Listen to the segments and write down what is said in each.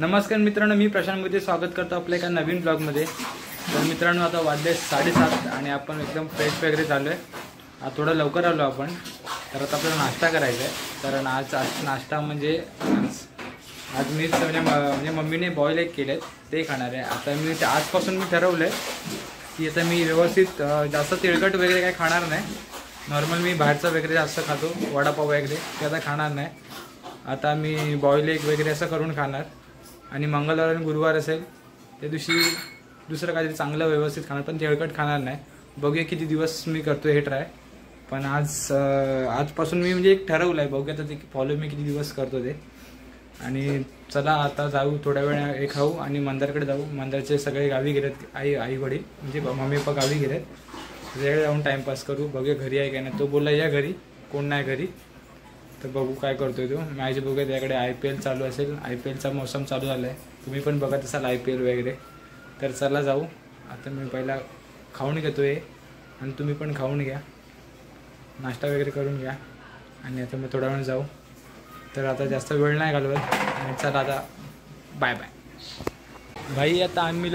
नमस्कार मित्रांनो, मी प्रशांत मध्ये स्वागत करतो आपल्या एका नवीन ब्लॉगमध्ये। तर मित्रांनो, आता वाजले 7:30 आणि आपण एकदम फ्रेश वगैरे झालोय। आज थोडं लवकर आलो आपण, तर आता आपल्याला नाश्ता करायचा आहे। कारण आज नाश्ता म्हणजे आज मी म्हणजे मम्मीने बॉईल एग केले ते खाणार आहे। आता मी आजपासून मी ठरवलंय की आता मी व्यवस्थित जास्त तेलकट वगैरे काही खाणार नाही। नॉर्मल मी बाहेरचं वगैरे जास्त खातो, वडापाव वगैरे ते आता खाणार नाही। आता मी बॉईल एग वगैरे असं करून खाणार आणि मंगळवार आणि गुरुवार असेल त्या दिवशी दुसरं काहीतरी चांगलं व्यवस्थित खाणार, पण तेलकट खाणार नाही। बघूया किती दिवस मी करतो हे ट्राय, पण आजपासून मी म्हणजे एक ठरवलं आहे। बघूया आता ते फॉलो मी किती दिवस करतो ते। आणि चला आता जाऊ, थोड्या वेळ हे खाऊ आणि मंदारकडे जाऊ। मंदारचे सगळे गावी गेलेत, आई वडील म्हणजे मम्मी पप्पा गावी गेलेत। वेळ जाऊन टाइमपास करू, बघूया घरी आहे का नाही। तो बोलला या घरी, कोण नाही घरी, तर बघू काय करतोय तो। मॅच बघूया, त्याकडे IPL चालू असेल, IPLचा मोसम चालू झाला आहे, तुम्ही पण बघत असाल IPL वगैरे। तर चला जाऊ, आता मी पहिला खाऊन घेतोय आणि तुम्ही पण खाऊन घ्या, नाश्ता वगैरे करून घ्या आणि आता मी थोड्या वेळ जाऊ। तर आता जास्त वेळ नाही घालवत आणि चला आता बाय बाय भाई। आता आम्ही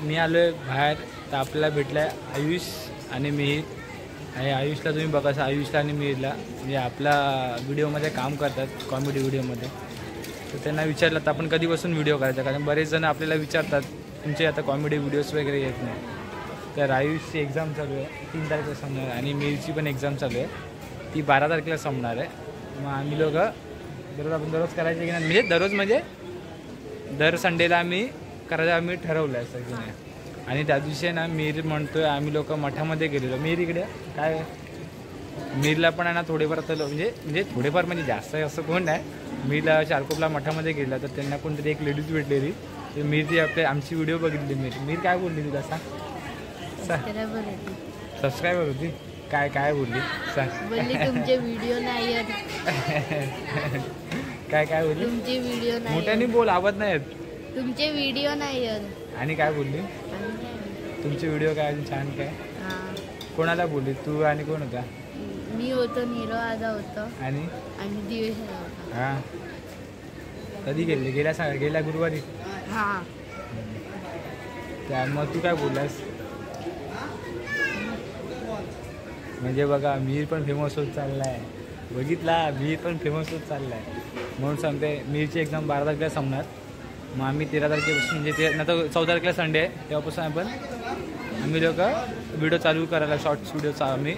मी आलो आहे बाहेर, तर आपल्याला भेटलं आहे आयुष आणि मिहिर। आणि आयुषला तुम्ही बघा, आयुषला आणि मिहिरला म्हणजे आपल्या व्हिडिओमध्ये काम करतात, कॉमेडी व्हिडिओमध्ये। तर त्यांना विचारलं तर आपण कधीपासून व्हिडिओ करायचा, कारण बरेच जण आपल्याला विचारतात तुमचे आता कॉमेडी व्हिडिओज वगैरे येत नाही। तर आयुषची एक्झाम चालू आहे, 3 तारखेला संपणार, आणि मिहिरची पण एक्झाम चालू आहे, ती 12 तारखेला संपणार आहे। मग आम्ही दररोज करायचे की नाही, म्हणजे दररोज म्हणजे दर संडेला आम्ही करायचं आम्ही ठरवलं आहे सगळं। आणि त्या दिवशी ना मिहिर म्हणतोय आम्ही मठामध्ये गेलेलो। मिहिर इकडे काय, मिहिरला पण आहे ना थोडेफार तर म्हणजे थोडेफार म्हणजे जास्त असं कोण नाही। मिहिरला चारकोपला मठामध्ये गेला, तर त्यांना कोणतरी एक लेडीज भेटलेली, तर मिहिर ती आमची व्हिडिओ बघितली। मिहिर काय बोलली तुला सांग, सबस्क्राईबर होती, काय बोलली सांग। बोलली तुमचे व्हिडिओ नाही येत। काय बोलली, तुमचे व्हिडिओ नाही, मोठ्याने बोल, आवाज नाही येत, तुमचे व्हिडिओ नाही येत। आणि काय बोलली, तुमचे व्हिडिओ काय छान काय, कोणाला बोलली तू आणि कोण होता? मी होतो, नीरव आदा होतो आणि दिवेश होता। हां, कधी गेले, गेल्या गुरुवारी। हां, त्या मग तू काय बोललास? म्हणजे बघा, मिहिर पण फेमस होत चालला आहे, बघितला, मिहिर पण फेमस होत चालला आहे। म्हणून सांगते, मिहिरची एक्झाम 12 तारखेला संपणार, मग आम्ही 13 तारखेपासून म्हणजे नंतर 14 तारखेला संडे आहे, तेव्हापासून आम्ही व्हिडिओ चालू करायला, शॉर्ट्स व्हिडिओ आम्ही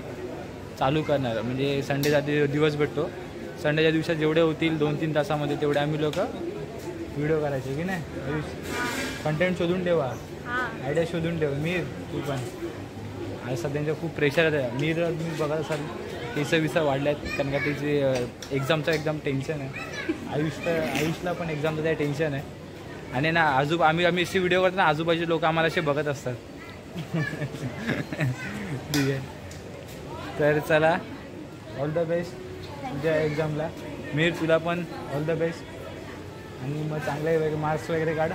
चालू करणार। म्हणजे संडेचा दिवस भेटतो, संडेच्या दिवसात जेवढे होतील 2-3 तासामध्ये तेवढे आम्ही व्हिडिओ करायचे की नाही। कंटेंट शोधून ठेवा, आयडिया शोधून ठेवा। मिहिर तू पण, आज सध्यांचं खूप प्रेशर आहे। मिहिर तुम्ही बघत असाल केस वाढले आहेत, कारण का त्याची एक्झामचं एकदम टेन्शन आहे। आयुषला पण एक्झामचं टेन्शन आहे। आणि ना आम्ही असे व्हिडिओ करतो ना, आजूबाजूचे लोक आम्हाला असे बघत असतात। ठीक आहे, तर चला, ऑल द बेस्ट तुझ्या एक्झामला। मिहिर तुला पण ऑल द बेस्ट, आणि मग चांगले मार्क्स वगैरे काढ,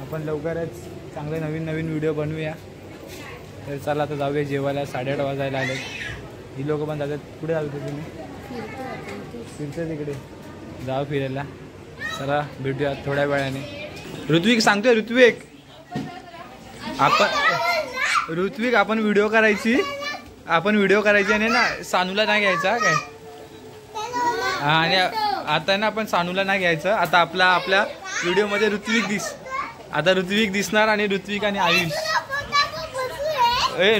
आपण लवकरच चांगले नवीन व्हिडिओ बनवूया। तर चला आता जाऊया जेवायला, 8:30 वाजायला आले। ही लोक पण जातात, कुठे जातो तुम्ही? फिरतो तिकडे, जाऊ फिरायला। चला भेटूया थोड्या वेळाने। ऋत्विक सांगतोय, ऋत्विक आपण व्हिडिओ करायची आणि ना सानूला नाही घ्यायचा काय। आणि आता ना आपण सानूला नाही घ्यायचं, आता आपल्या व्हिडिओमध्ये ऋत्विक दिसणार, आणि ऋत्विक आणि आयुष।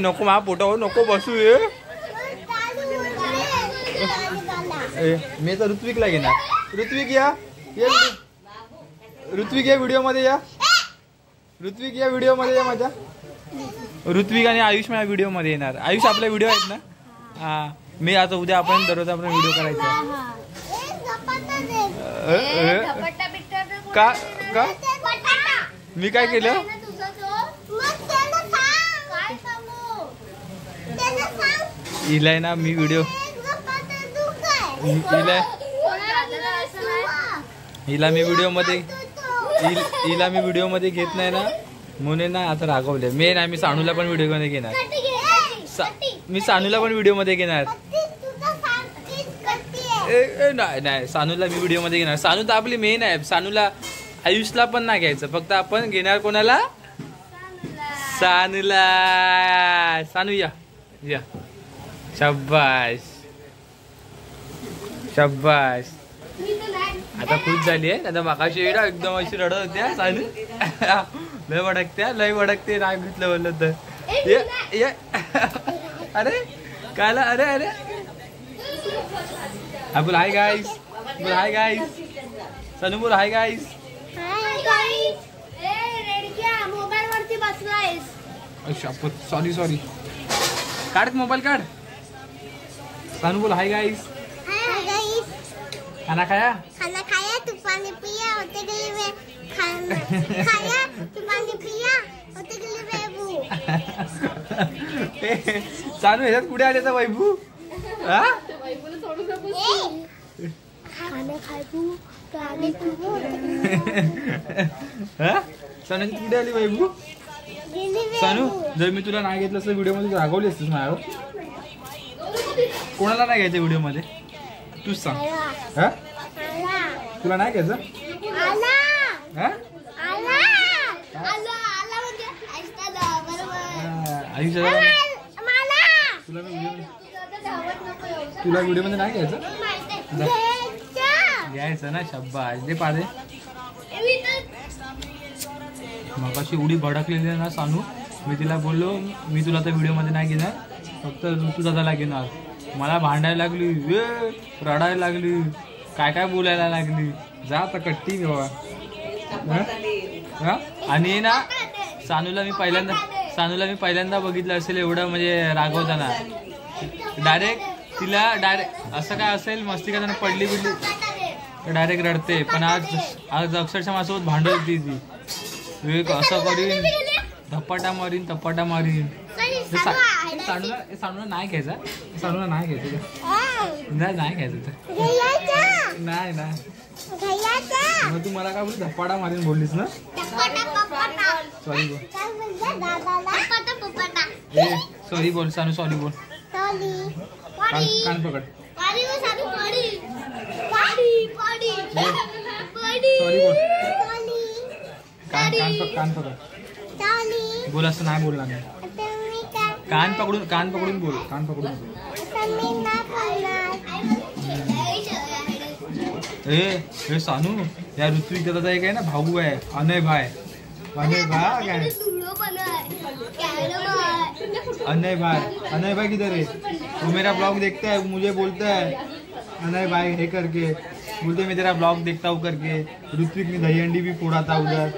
नको मा पोटावर नको बसू, मी तर ऋत्विकला घेणार। ऋत्विक या व्हिडिओमध्ये या, माझ्या ऋत्विक आणि आयुष माझ्या व्हिडिओमध्ये येणार। आयुष आपल्या व्हिडिओ आहेत ना? हां, मी आता उद्या आपण दररोज आपण व्हिडिओ करायचा। का मी काय केलं? हिला ना मी व्हिडिओ हिला मी व्हिडिओमध्ये घेत नाही ना, म्हणून ना आता रागवले। मी सानूला पण व्हिडिओमध्ये घेणार, मी सानूला पण व्हिडिओमध्ये घेणार। नाही सानूला मी व्हिडिओमध्ये घेणार। सानू तर आपली मेन आहे, सानूला आयुषला पण नाही घ्यायचं, फक्त आपण घेणार कोणाला? सानूला. सानू या या. शाबास शाबास. आता खुश झाली आहे. आता मागाशी वेळा एकदम अशी रडत होत्या सानू. लय वडकते राग घेतलं बोललं तर. ये अरे कायला? अरे अरे हा बोल हाय गाईस. बोल हाय गाईस. सानू बोल हाय गाईस. मोबाईल वरती बसलायस. सॉरी काढ मोबाईल काढ. सानू बोल हाय गाईस. खाना खाया तू पानी पिया होते गली में खाया तू पानी पिया होते गली में बू. सानू ह्याच्यात कुठे आले तर वैभू? हा खाना खाय तू पानी पिऊ. हा सानू कुठे आली वैभू? सानू जर मी तुला नाही घेतलं असं व्हिडिओ मध्ये रागवली असतीस माझ्यावर. कोणाला नाही घ्यायचं व्हिडिओ मध्ये तूच सांग. हा तुला नाही घ्यायचं? तुला व्हिडिओ मध्ये नाही घ्यायचं? घ्यायचं ना. शब्बास दे पादे. मग अशी एवढी भडकलेली ना सानू. मी तिला बोललो मी तुला तर व्हिडिओ मध्ये नाही घेणार, फक्त ऋतू दादाला घेणार. मला भांडायला लागली, रडायला लागली, काय बोलायला लागली. जा आता कट्टी बाबा. आणि ना सानूला मी पहिल्यांदा बघितलं असेल एवढं म्हणजे रागवताना. तिला डायरेक्ट असं काय असेल मस्ती करताना पडली बिडली तर डायरेक्ट रडते. पण आज अक्षरशः माझ्यासोबत भांडत होती ती. असं करीन धपाटा मारीन. सानूला नाही घ्यायचा. नाही घ्यायचं तर नाही. मग तू मला काय बोल धपाटा मारीन बोललीस ना? सॉरी बोल सानू. सॉरी बोल. कान पकड. सॉरी बोल. कान पकड. बोल असं नाही बोलला मी. कान पकडून बोल. हे सानू या ऋत्विक दादाचा एक आहे ना भाऊ आहे अनय भाई. अनय भाई किधर है? वो मेरा ब्लॉग देखता है, मुझे बोलता है अनय भाई है करके. बोलते मैं तेरा ब्लॉग देखता हूँ करके. ऋत्विक ने दही अंडी भी फोड़ा था उधर.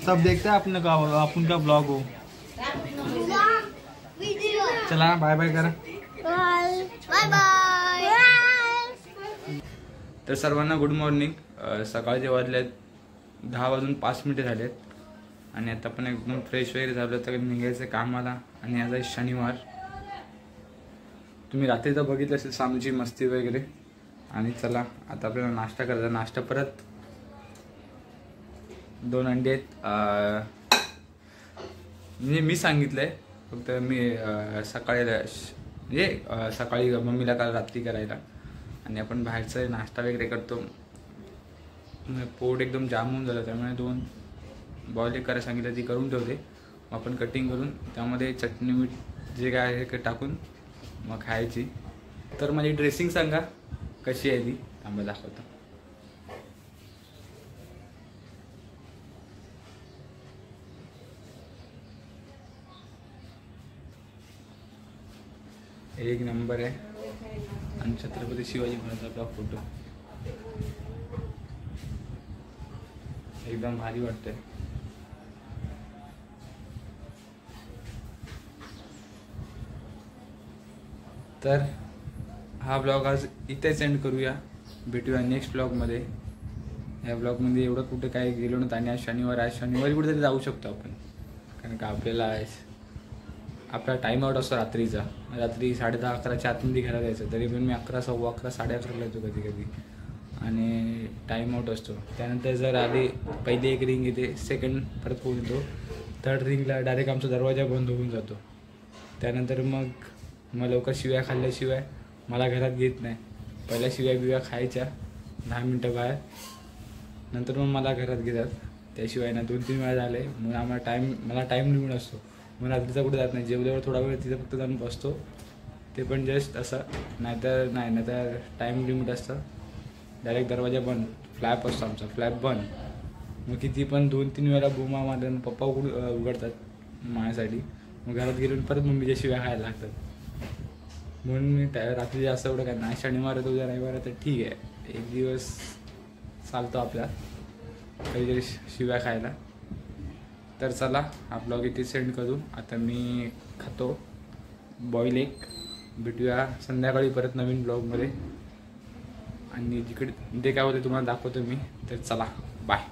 सब देखता है अपन का ब्लॉग हो. चला बाय बाय करा. तर सर्वांना गुड मॉर्निंग. सकाळचे वाजलेत 10:05 झालेत आणि आता पण एकदम फ्रेश वगैरे झालं तर निघायचं कामाला. आणि आज आहे शनिवार. तुम्ही रात्री तर बघितलं असेल सानूची मस्ती वगैरे. आणि चला आता आपल्याला नाश्ता करायचा. नाश्ता परत 2 अंडे आहेत. म्हणजे मी सांगितलंय फक्त मी सकाळी मम्मीला काल रात्री करायला. आणि आपण बाहेरचा नाश्ता वगैरे करतो. पोट एकदम जाम होऊन झालं त्यामुळे 2 बॉईल एक करायला सांगितलं ती करून ठेवते. मग आपण कटिंग करून त्यामध्ये चटणी मीठ जे काय आहे ते टाकून मग खायची. तर माझी ड्रेसिंग सांगा कशी आहे ती आम्हाला दाखवतो. एक नंबर आहे. आणि छत्रपती शिवाजी महाराजांचा फोटो एकदम भारी वाटतंय. तर हा ब्लॉग आज इथेच एंड करूया. भेटूया नेक्स्ट ब्लॉगमध्ये. या ब्लॉगमध्ये एवढं कुठे काय गेलो नव्हतं. आणि आज शनिवारी कुठेतरी जाऊ शकतो आपण. कारण का आपल्याला आपला टाईम आउट असतो रात्रीचा. रात्री 10:30-11च्या आतमध्ये घरात यायचं. तरी पण मी 11, 11:15, 11:30 येतो कधी. आणि टाईम आउट असतो. त्यानंतर जर आली पहिली एक रिंग येते, सेकंड परत पोहोचतो, 3rd रिंगला डायरेक्ट आमचा दरवाजा बंद होऊन जातो. त्यानंतर मग लवकर शिव्या खाल्ल्याशिवाय मला घरात घेत नाही. पहिल्या शिव्या खायच्या 10 मिनटं बाहेर. नंतर मग मला घरात घेतात. त्याशिवाय ना 2-3 वेळा झाले म्हणून आम्हाला मला टाईम लिमिट असतो म्हणून रात्रीचा कुठे जात नाही. जेवल्यावर थोडा वेळ तिथं फक्त जाऊन बसतो, ते पण जस्ट असं. नाहीतर टाईम लिमिट असतं. डायरेक्ट दरवाजा बंद, फ्लॅप असतो आमचा, फ्लॅप बंद. मग किती पण 2-3 वेळा बुमा मारून पप्पा उघडतात माझ्यासाठी. मग घरात गेलो परत मम्मीच्या शिव्या खायला लागतात. म्हणून मी रात्री जास्त एवढं काय नाही. शनिवार उद्या रविवार तर ठीक आहे, एक दिवस चालतो आपला काहीतरी शिव्या खायला. तर चला हा ब्लॉग इथे सेंड करू. आता मी खातो बॉईल एग. भेटूया संध्याकाळी परत नवीन ब्लॉगमध्ये. आणि जिकडे ते काय होते तुम्हाला दाखवतो मी. तर चला बाय.